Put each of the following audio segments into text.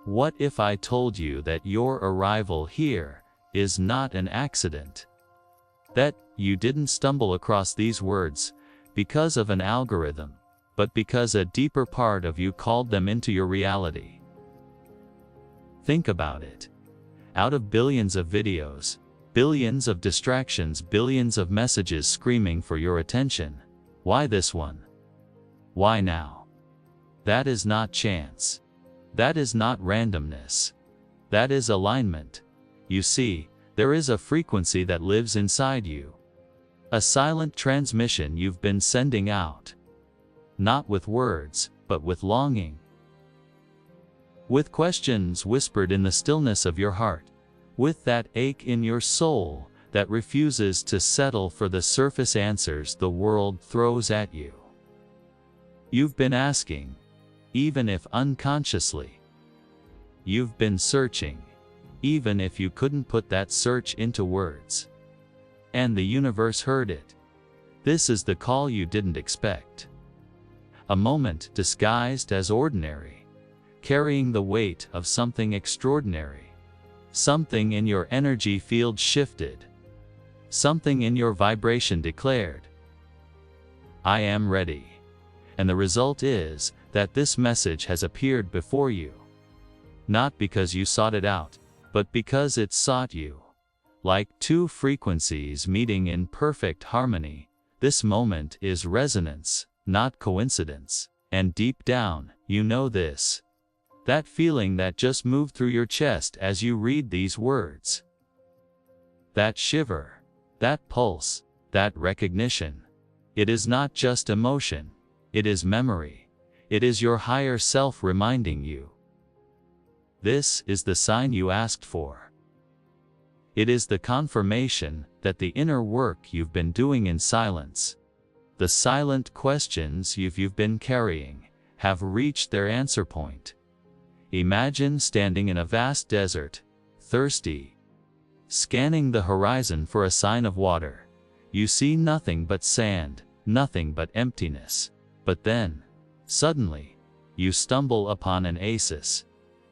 What if I told you that your arrival here is not an accident? That you didn't stumble across these words because of an algorithm, but because a deeper part of you called them into your reality. Think about it. Out of billions of videos, billions of distractions, billions of messages screaming for your attention, why this one? Why now? That is not chance. That is not randomness. That is alignment. You see, there is a frequency that lives inside you. A silent transmission you've been sending out. Not with words, but with longing. With questions whispered in the stillness of your heart. With that ache in your soul that refuses to settle for the surface answers the world throws at you. You've been asking, even if unconsciously. You've been searching, even if you couldn't put that search into words. And the universe heard it. This is the call you didn't expect. A moment disguised as ordinary, carrying the weight of something extraordinary. Something in your energy field shifted. Something in your vibration declared, I am ready. And the result is that this message has appeared before you. Not because you sought it out, but because it sought you. Like two frequencies meeting in perfect harmony, this moment is resonance, not coincidence. And deep down, you know this. That feeling that just moved through your chest as you read these words. That shiver, that pulse, that recognition. It is not just emotion, it is memory. It is your higher self reminding you. This is the sign you asked for. It is the confirmation that the inner work you've been doing in silence, the silent questions you've been carrying, have reached their answer point. Imagine standing in a vast desert, thirsty, scanning the horizon for a sign of water. You see nothing but sand, nothing but emptiness. But then, suddenly, you stumble upon an oasis.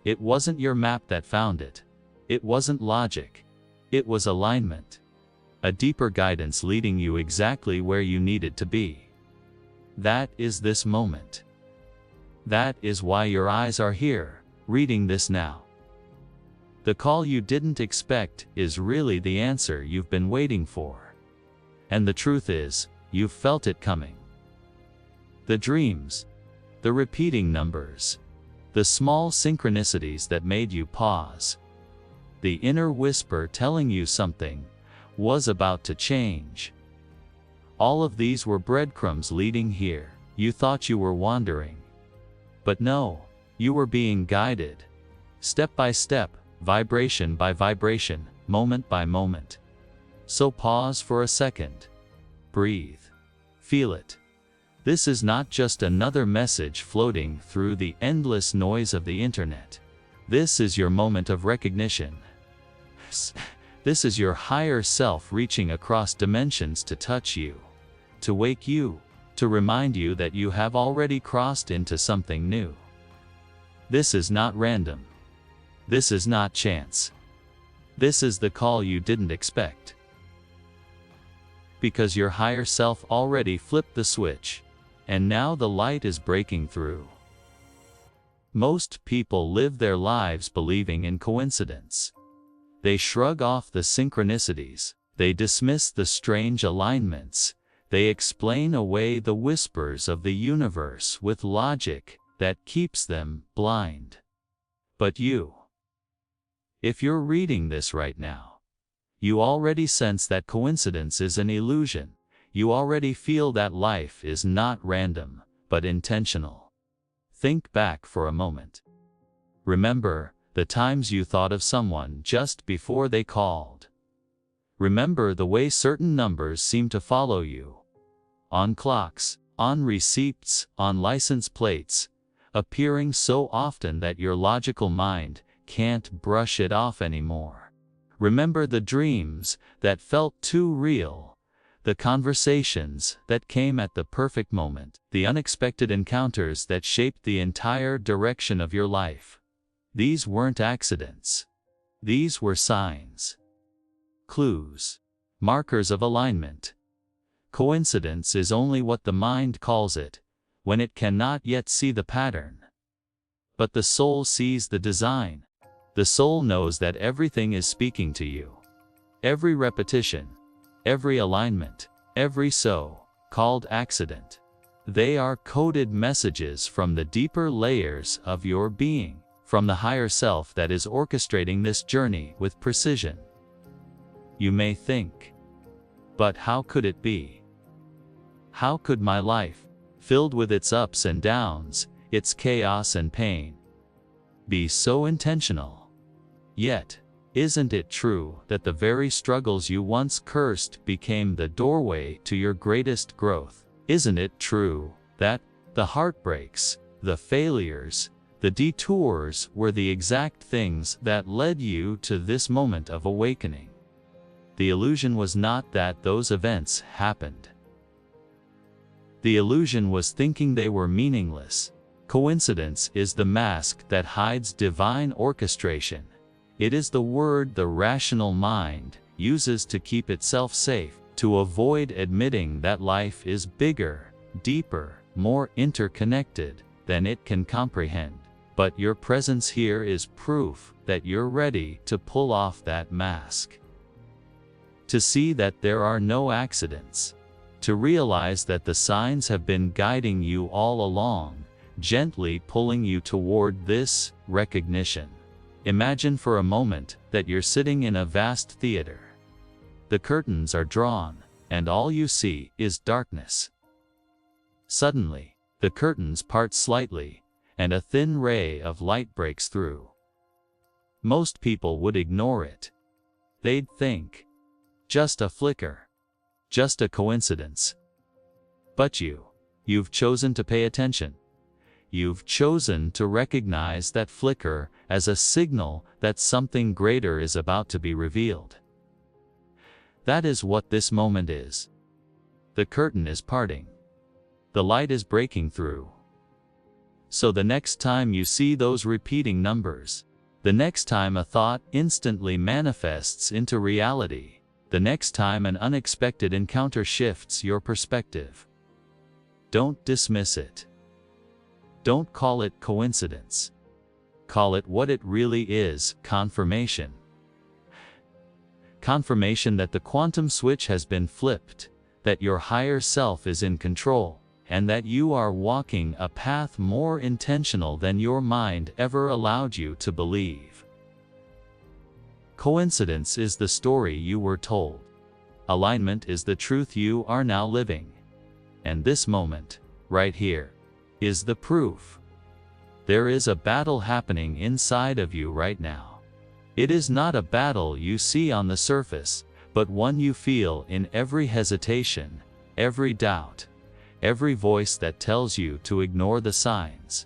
It wasn't your map that found it. It wasn't logic. It was alignment. A deeper guidance leading you exactly where you needed to be. That is this moment. That is why your eyes are here, reading this now. The call you didn't expect is really the answer you've been waiting for. And the truth is, you've felt it coming. The dreams, the repeating numbers, the small synchronicities that made you pause. The inner whisper telling you something was about to change. All of these were breadcrumbs leading here. You thought you were wandering. But no, you were being guided. Step by step, vibration by vibration, moment by moment. So pause for a second. Breathe. Feel it. This is not just another message floating through the endless noise of the internet. This is your moment of recognition. This is your higher self reaching across dimensions to touch you, to wake you, to remind you that you have already crossed into something new. This is not random. This is not chance. This is the call you didn't expect. Because your higher self already flipped the switch, and now the light is breaking through. Most people live their lives believing in coincidence. They shrug off the synchronicities, they dismiss the strange alignments, they explain away the whispers of the universe with logic that keeps them blind. But you, if you're reading this right now, you already sense that coincidence is an illusion. You already feel that life is not random, but intentional. Think back for a moment. Remember the times you thought of someone just before they called. Remember the way certain numbers seem to follow you. On clocks, on receipts, on license plates, appearing so often that your logical mind can't brush it off anymore. Remember the dreams that felt too real, the conversations that came at the perfect moment, the unexpected encounters that shaped the entire direction of your life. These weren't accidents. These were signs. Clues. Markers of alignment. Coincidence is only what the mind calls it, when it cannot yet see the pattern. But the soul sees the design. The soul knows that everything is speaking to you. Every repetition, every alignment, every so-called accident. They are coded messages from the deeper layers of your being, from the higher self that is orchestrating this journey with precision. You may think, but how could it be? How could my life, filled with its ups and downs, its chaos and pain, be so intentional? Yet, isn't it true that the very struggles you once cursed became the doorway to your greatest growth? Isn't it true that the heartbreaks, the failures, the detours were the exact things that led you to this moment of awakening? The illusion was not that those events happened. The illusion was thinking they were meaningless. Coincidence is the mask that hides divine orchestration. It is the word the rational mind uses to keep itself safe, to avoid admitting that life is bigger, deeper, more interconnected than it can comprehend. But your presence here is proof that you're ready to pull off that mask. To see that there are no accidents. To realize that the signs have been guiding you all along, gently pulling you toward this recognition. Imagine for a moment that you're sitting in a vast theater. The curtains are drawn, and all you see is darkness. Suddenly, the curtains part slightly, and a thin ray of light breaks through. Most people would ignore it. They'd think, just a flicker. Just a coincidence. But you've chosen to pay attention. You've chosen to recognize that flicker as a signal that something greater is about to be revealed. That is what this moment is. The curtain is parting. The light is breaking through. So the next time you see those repeating numbers, the next time a thought instantly manifests into reality, the next time an unexpected encounter shifts your perspective, don't dismiss it. Don't call it coincidence. Call it what it really is: confirmation. Confirmation that the quantum switch has been flipped, that your higher self is in control, and that you are walking a path more intentional than your mind ever allowed you to believe. Coincidence is the story you were told. Alignment is the truth you are now living. And this moment, right here, is the proof. There is a battle happening inside of you right now. It is not a battle you see on the surface, but one you feel in every hesitation, every doubt, every voice that tells you to ignore the signs.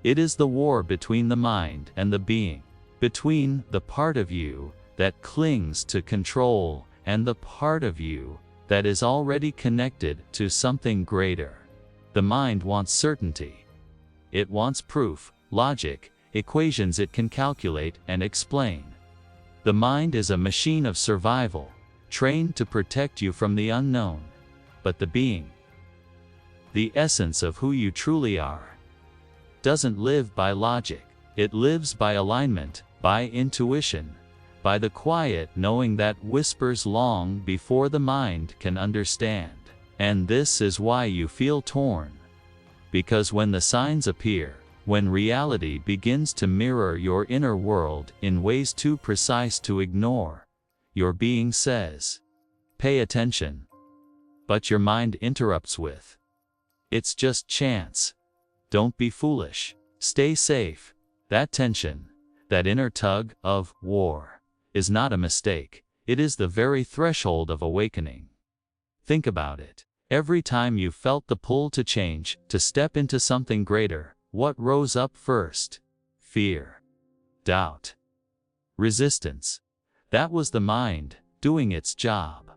It is the war between the mind and the being. Between the part of you that clings to control and the part of you that is already connected to something greater. The mind wants certainty. It wants proof, logic, equations it can calculate and explain. The mind is a machine of survival, trained to protect you from the unknown. But the being, the essence of who you truly are, doesn't live by logic. It lives by alignment, by intuition, by the quiet knowing that whispers long before the mind can understand. And this is why you feel torn. Because when the signs appear, when reality begins to mirror your inner world in ways too precise to ignore, your being says, "Pay attention." But your mind interrupts with, "It's just chance. Don't be foolish. Stay safe." That tension, that inner tug of war, is not a mistake. It is the very threshold of awakening. Think about it. Every time you felt the pull to change, to step into something greater, what rose up first? Fear, doubt, resistance. That was the mind doing its job.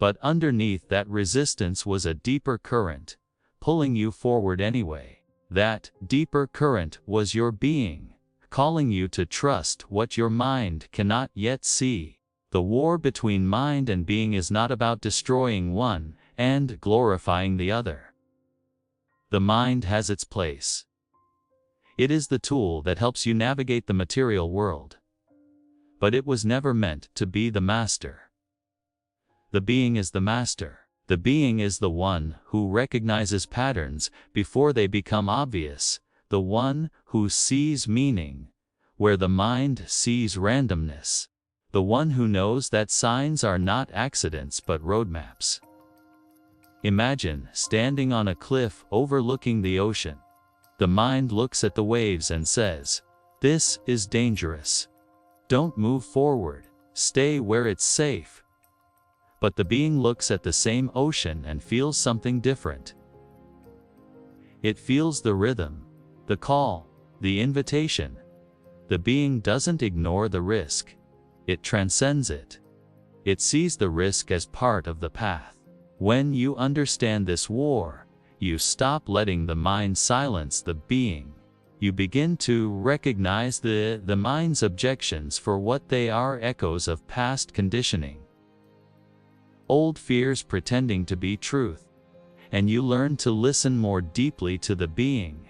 But underneath that resistance was a deeper current, pulling you forward anyway. That deeper current was your being, calling you to trust what your mind cannot yet see. The war between mind and being is not about destroying one and glorifying the other. The mind has its place. It is the tool that helps you navigate the material world. But it was never meant to be the master. The being is the master. The being is the one who recognizes patterns before they become obvious, the one who sees meaning where the mind sees randomness, the one who knows that signs are not accidents but roadmaps. Imagine standing on a cliff overlooking the ocean. The mind looks at the waves and says, "This is dangerous. Don't move forward, stay where it's safe." But the being looks at the same ocean and feels something different. It feels the rhythm, the call, the invitation. The being doesn't ignore the risk. It transcends it. It sees the risk as part of the path. When you understand this war, you stop letting the mind silence the being. You begin to recognize the mind's objections for what they are: echoes of past conditioning, old fears pretending to be truth. And you learn to listen more deeply to the being,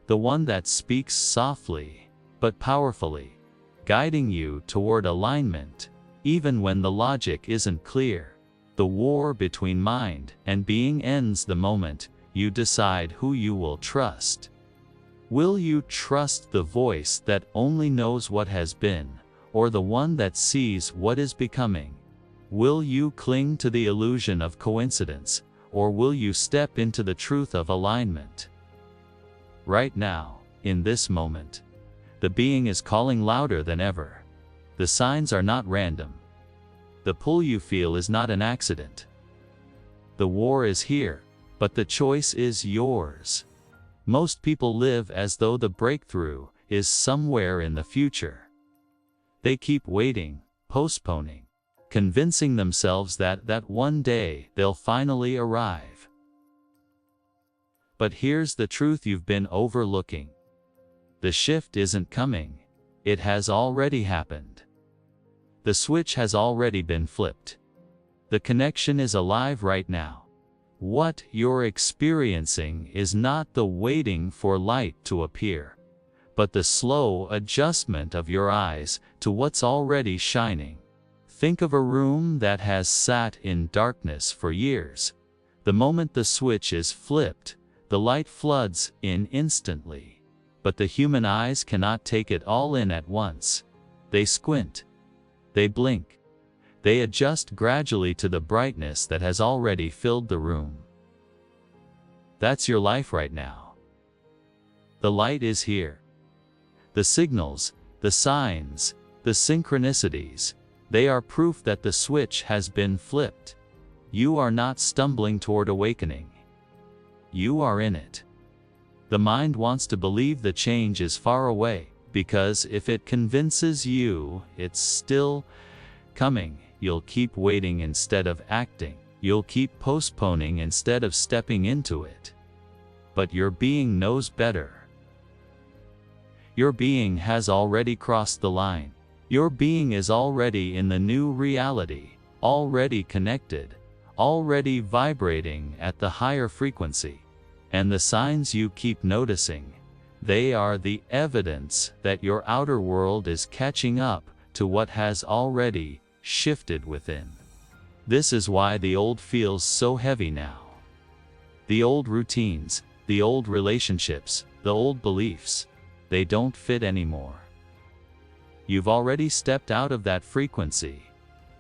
the one that speaks softly but powerfully, guiding you toward alignment, even when the logic isn't clear. The war between mind and being ends the moment you decide who you will trust. Will you trust the voice that only knows what has been, or the one that sees what is becoming? Will you cling to the illusion of coincidence, or will you step into the truth of alignment? Right now, in this moment, the being is calling louder than ever. The signs are not random. The pull you feel is not an accident. The war is here, but the choice is yours. Most people live as though the breakthrough is somewhere in the future. They keep waiting, postponing, convincing themselves that one day they'll finally arrive. But here's the truth you've been overlooking. The shift isn't coming. It has already happened. The switch has already been flipped. The connection is alive right now. What you're experiencing is not the waiting for light to appear, but the slow adjustment of your eyes to what's already shining. Think of a room that has sat in darkness for years. The moment the switch is flipped, the light floods in instantly. But the human eyes cannot take it all in at once. They squint. They blink. They adjust gradually to the brightness that has already filled the room. That's your life right now. The light is here. The signals, the signs, the synchronicities, they are proof that the switch has been flipped. You are not stumbling toward awakening. You are in it. The mind wants to believe the change is far away, because if it convinces you it's still coming, you'll keep waiting instead of acting. You'll keep postponing instead of stepping into it. But your being knows better. Your being has already crossed the line. Your being is already in the new reality, already connected, already vibrating at the higher frequency. And the signs you keep noticing, they are the evidence that your outer world is catching up to what has already shifted within. This is why the old feels so heavy now. The old routines, the old relationships, the old beliefs, they don't fit anymore. You've already stepped out of that frequency,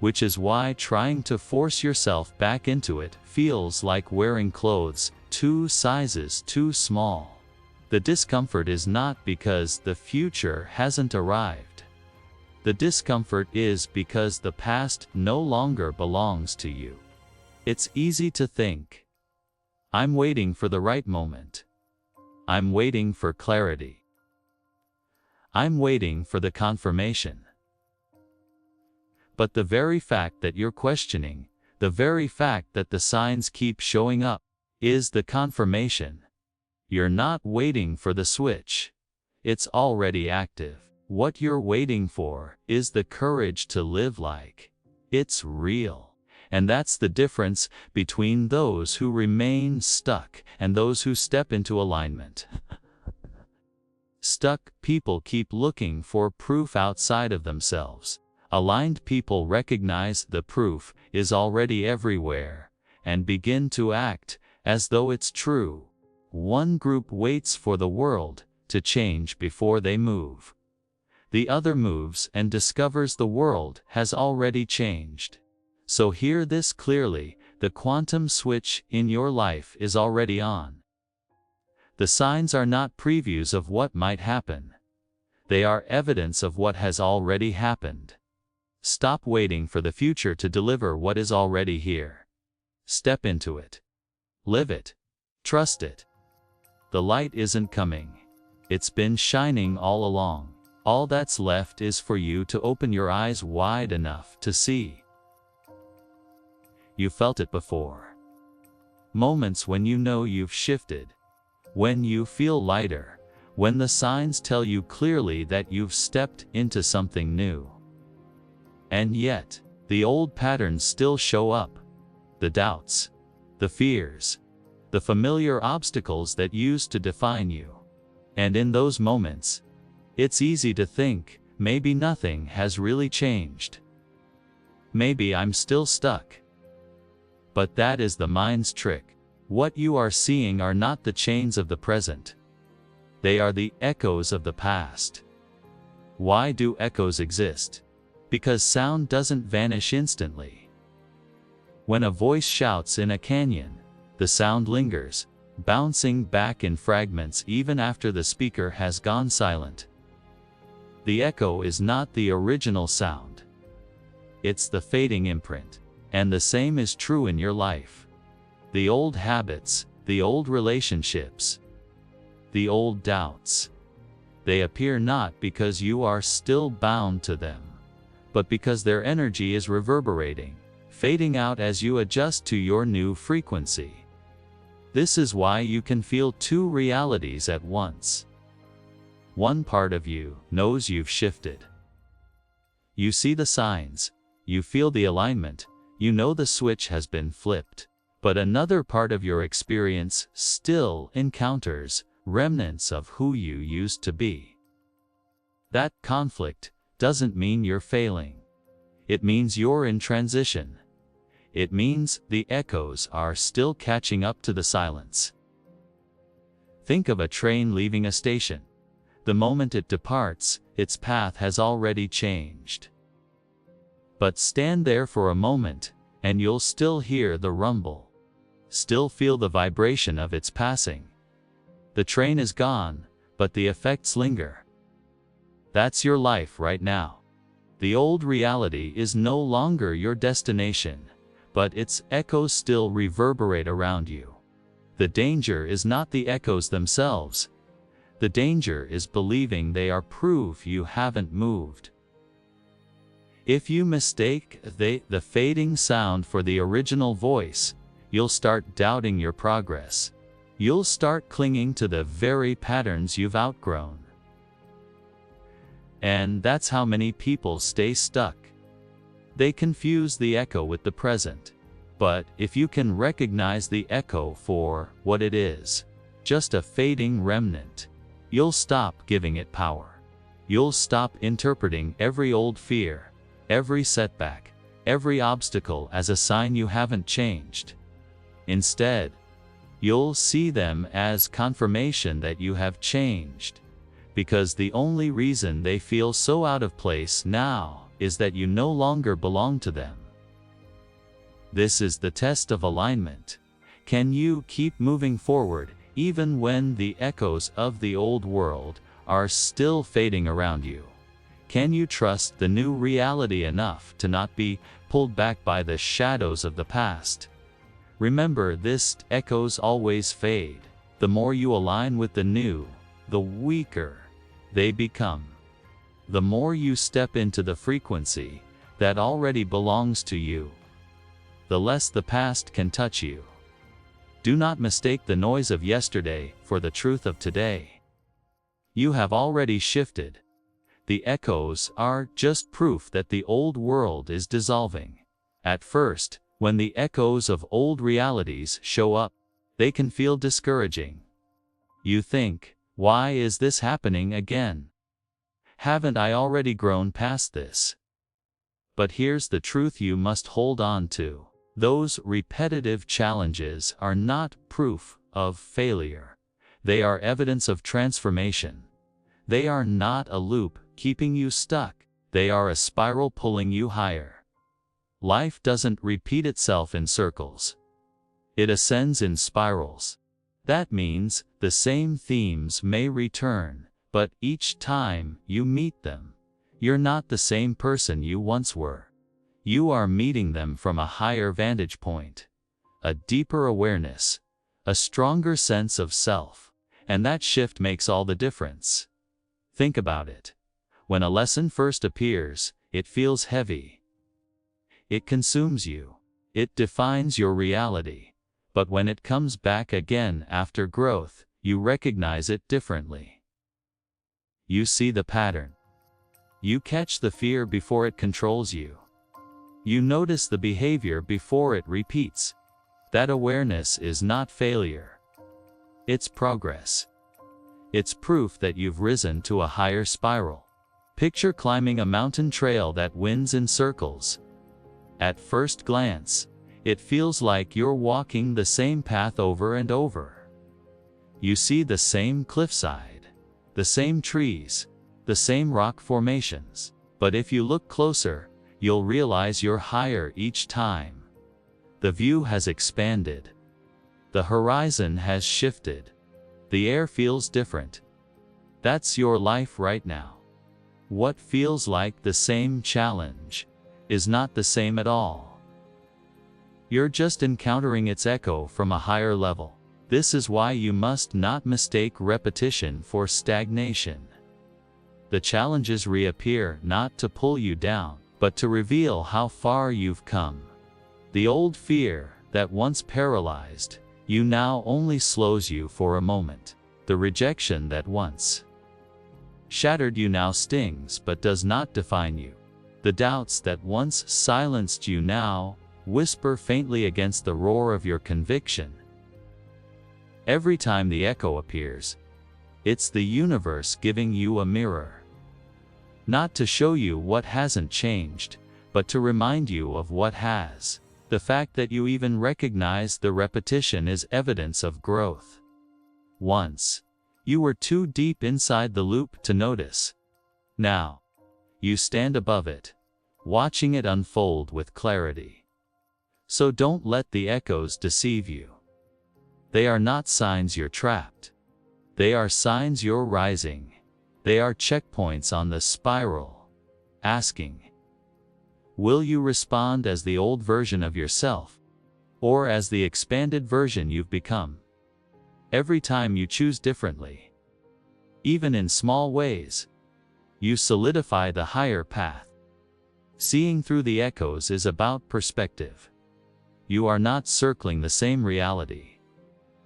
which is why trying to force yourself back into it feels like wearing clothes 2 sizes too small. The discomfort is not because the future hasn't arrived. The discomfort is because the past no longer belongs to you. It's easy to think, I'm waiting for the right moment. I'm waiting for clarity. I'm waiting for the confirmation. But the very fact that you're questioning, the very fact that the signs keep showing up, is the confirmation. You're not waiting for the switch. It's already active. What you're waiting for is the courage to live like it's real. And that's the difference between those who remain stuck and those who step into alignment. Stuck people keep looking for proof outside of themselves. Aligned people recognize the proof is already everywhere and begin to act as though it's true. One group waits for the world to change before they move. The other moves and discovers the world has already changed. So hear this clearly, the quantum switch in your life is already on. The signs are not previews of what might happen. They are evidence of what has already happened. Stop waiting for the future to deliver what is already here. Step into it. Live it. Trust it. The light isn't coming. It's been shining all along. All that's left is for you to open your eyes wide enough to see. You felt it before. Moments when you know you've shifted. When you feel lighter. When the signs tell you clearly that you've stepped into something new. And yet, the old patterns still show up. The doubts. The fears. The familiar obstacles that used to define you. And in those moments, it's easy to think, maybe nothing has really changed. Maybe I'm still stuck. But that is the mind's trick. What you are seeing are not the chains of the present. They are the echoes of the past. Why do echoes exist? Because sound doesn't vanish instantly. When a voice shouts in a canyon, the sound lingers, bouncing back in fragments even after the speaker has gone silent. The echo is not the original sound. It's the fading imprint. And the same is true in your life. The old habits, the old relationships, the old doubts. They appear not because you are still bound to them, but because their energy is reverberating, fading out as you adjust to your new frequency. This is why you can feel two realities at once. One part of you knows you've shifted. You see the signs, you feel the alignment, you know the switch has been flipped. But another part of your experience still encounters remnants of who you used to be. That conflict doesn't mean you're failing. It means you're in transition. It means the echoes are still catching up to the silence. Think of a train leaving a station. The moment it departs, its path has already changed. But stand there for a moment, and you'll still hear the rumble. Still feel the vibration of its passing. The train is gone, but the effects linger. That's your life right now. The old reality is no longer your destination, but its echoes still reverberate around you. The danger is not the echoes themselves. The danger is believing they are proof you haven't moved. If you mistake the fading sound for the original voice, you'll start doubting your progress. You'll start clinging to the very patterns you've outgrown. And that's how many people stay stuck. They confuse the echo with the present. But if you can recognize the echo for what it is, just a fading remnant, you'll stop giving it power. You'll stop interpreting every old fear, every setback, every obstacle as a sign you haven't changed. Instead, you'll see them as confirmation that you have changed, because the only reason they feel so out of place now is that you no longer belong to them. This is the test of alignment. Can you keep moving forward even when the echoes of the old world are still fading around you? Can you trust the new reality enough to not be pulled back by the shadows of the past? Remember, this echoes always fade. The more you align with the new, the weaker they become. The more you step into the frequency that already belongs to you, the less the past can touch you. Do not mistake the noise of yesterday for the truth of today. You have already shifted. The echoes are just proof that the old world is dissolving. At first, when the echoes of old realities show up, they can feel discouraging. You think, why is this happening again? Haven't I already grown past this? But here's the truth you must hold on to. Those repetitive challenges are not proof of failure. They are evidence of transformation. They are not a loop keeping you stuck. They are a spiral pulling you higher. Life doesn't repeat itself in circles. It ascends in spirals. That means the same themes may return, but each time you meet them, you're not the same person you once were. You are meeting them from a higher vantage point, a deeper awareness, a stronger sense of self, and that shift makes all the difference. Think about it. When a lesson first appears, it feels heavy. It consumes you. It defines your reality. But when it comes back again after growth, you recognize it differently. You see the pattern. You catch the fear before it controls you. You notice the behavior before it repeats. That awareness is not failure. It's progress. It's proof that you've risen to a higher spiral. Picture climbing a mountain trail that winds in circles. At first glance, it feels like you're walking the same path over and over. You see the same cliffside, the same trees, the same rock formations. But if you look closer, you'll realize you're higher each time. The view has expanded. The horizon has shifted. The air feels different. That's your life right now. What feels like the same challenge is not the same at all. You're just encountering its echo from a higher level. This is why you must not mistake repetition for stagnation. The challenges reappear not to pull you down, but to reveal how far you've come. The old fear that once paralyzed you now only slows you for a moment. The rejection that once shattered you now stings but does not define you. The doubts that once silenced you now whisper faintly against the roar of your conviction. Every time the echo appears, it's the universe giving you a mirror. Not to show you what hasn't changed, but to remind you of what has. The fact that you even recognize the repetition is evidence of growth. Once, you were too deep inside the loop to notice. Now, you stand above it, watching it unfold with clarity. So don't let the echoes deceive you. They are not signs you're trapped. They are signs you're rising. They are checkpoints on the spiral, asking, will you respond as the old version of yourself, or as the expanded version you've become? Every time you choose differently, even in small ways, you solidify the higher path. Seeing through the echoes is about perspective. You are not circling the same reality.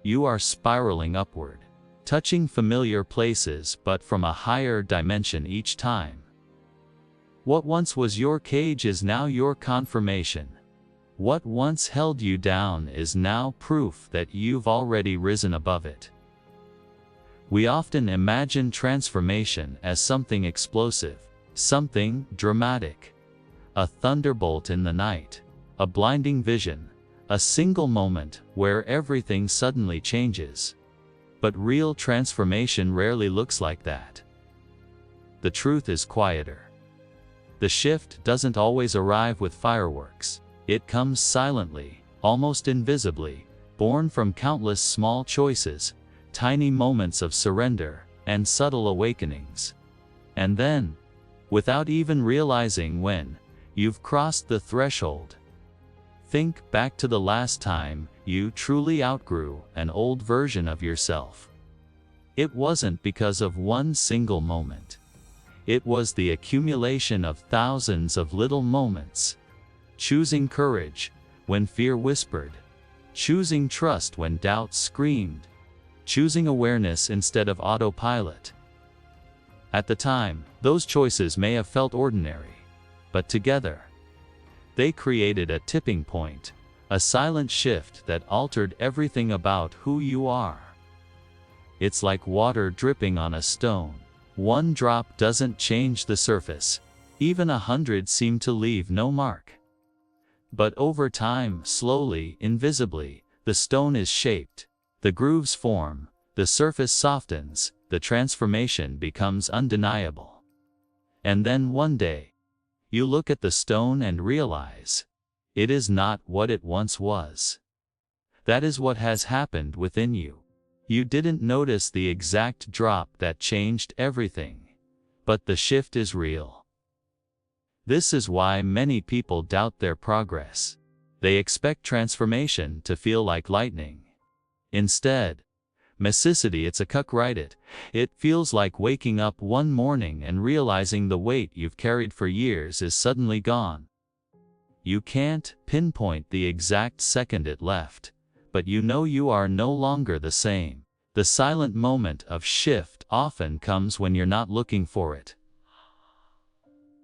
You are spiraling upward, touching familiar places but from a higher dimension each time. What once was your cage is now your confirmation. What once held you down is now proof that you've already risen above it. We often imagine transformation as something explosive, something dramatic. A thunderbolt in the night, a blinding vision, a single moment where everything suddenly changes. But real transformation rarely looks like that. The truth is quieter. The shift doesn't always arrive with fireworks. It comes silently, almost invisibly, born from countless small choices, tiny moments of surrender, and subtle awakenings. And then, without even realizing when, you've crossed the threshold. Think back to the last time you truly outgrew an old version of yourself. It wasn't because of one single moment. It was the accumulation of thousands of little moments. Choosing courage when fear whispered. Choosing trust when doubt screamed. Choosing awareness instead of autopilot. At the time, those choices may have felt ordinary, but together, they created a tipping point, a silent shift that altered everything about who you are. It's like water dripping on a stone. One drop doesn't change the surface. Even 100 seem to leave no mark. But over time, slowly, invisibly, the stone is shaped. The grooves form, the surface softens, the transformation becomes undeniable. And then one day, you look at the stone and realize, it is not what it once was. That is what has happened within you. You didn't notice the exact drop that changed everything, but the shift is real. This is why many people doubt their progress. They expect transformation to feel like lightning. Instead, Mississity, it's a cuck write it. It feels like waking up one morning and realizing the weight you've carried for years is suddenly gone. You can't pinpoint the exact second it left, but you know you are no longer the same. The silent moment of shift often comes when you're not looking for it.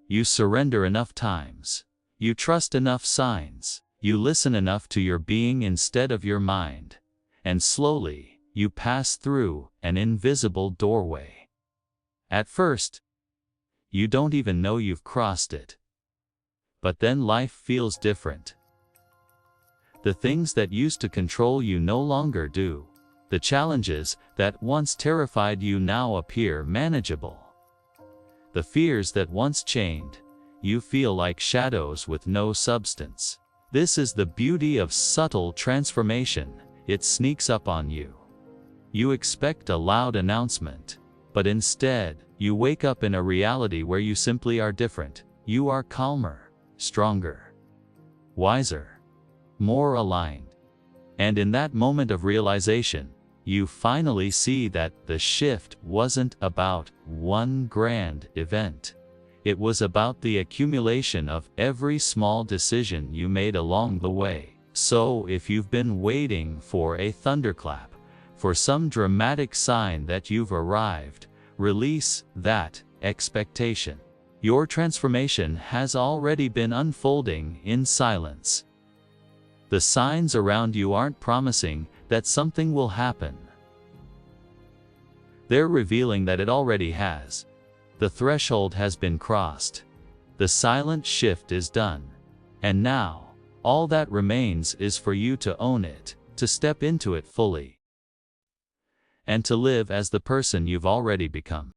You surrender enough times. You trust enough signs. You listen enough to your being instead of your mind. And slowly, you pass through an invisible doorway. At first, you don't even know you've crossed it. But then life feels different. The things that used to control you no longer do. The challenges that once terrified you now appear manageable. The fears that once chained you feel like shadows with no substance. This is the beauty of subtle transformation. It sneaks up on you. You expect a loud announcement, but instead, you wake up in a reality where you simply are different. You are calmer, stronger, wiser, more aligned. And in that moment of realization, you finally see that the shift wasn't about one grand event. It was about the accumulation of every small decision you made along the way. So if you've been waiting for a thunderclap, for some dramatic sign that you've arrived, release that expectation. Your transformation has already been unfolding in silence. The signs around you aren't promising that something will happen. They're revealing that it already has. The threshold has been crossed. The silent shift is done. And now, all that remains is for you to own it, to step into it fully, and to live as the person you've already become.